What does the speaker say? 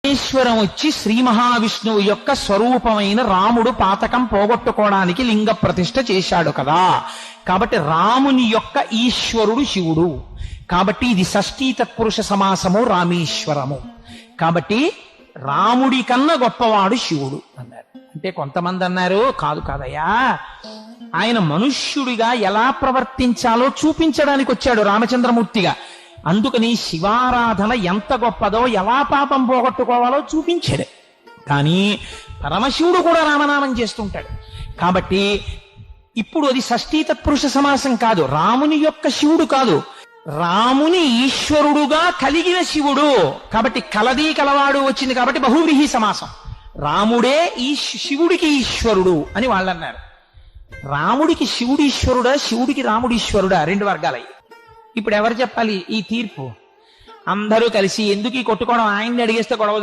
ఈశ్వరం వచ్చి శ్రీ మహావిష్ణువు యొక్క స్వరూపమైన రాముడు పాతకం పోగొట్టుకోవడానికి లింగ ప్రతిష్ఠ చేశాడు కదా. కాబట్టి రాముని యొక్క ఈశ్వరుడు శివుడు. కాబట్టి ఇది షష్ఠీ తత్పురుష సమాసము, రామేశ్వరము. కాబట్టి రాముడి కన్నా గొప్పవాడు శివుడు అన్నారు. అంటే కొంతమంది అన్నారు, కాదయ్యా, ఆయన మనుష్యుడిగా ఎలా ప్రవర్తించాలో చూపించడానికి వచ్చాడు రామచంద్రమూర్తిగా. అందుకని శివారాధన ఎంత గొప్పదో, ఎలా పాపం పోగొట్టుకోవాలో చూపించాడు. కానీ పరమశివుడు కూడా రామనామం చేస్తుంటాడు. కాబట్టి ఇప్పుడు అది షష్ఠీ తత్పురుష సమాసం కాదు, రాముని యొక్క శివుడు కాదు, రాముని ఈశ్వరుడుగా కలిగిన శివుడు. కాబట్టి కలది కలవాడు వచ్చింది కాబట్టి బహువ్రీహి సమాసం. రాముడే ఈ శివుడికి ఈశ్వరుడు అని వాళ్ళు అన్నారు. రాముడికి శివుడు ఈశ్వరుడా, శివుడికి రాముడు ఈశ్వరుడా, రెండు వర్గాలయ్యి. ఇప్పుడు ఎవరు చెప్పాలి ఈ తీర్పు? అందరూ కలిసి ఎందుకు ఈ కొట్టుకోవడం, ఆయన్ని అడిగేస్తే గొడవ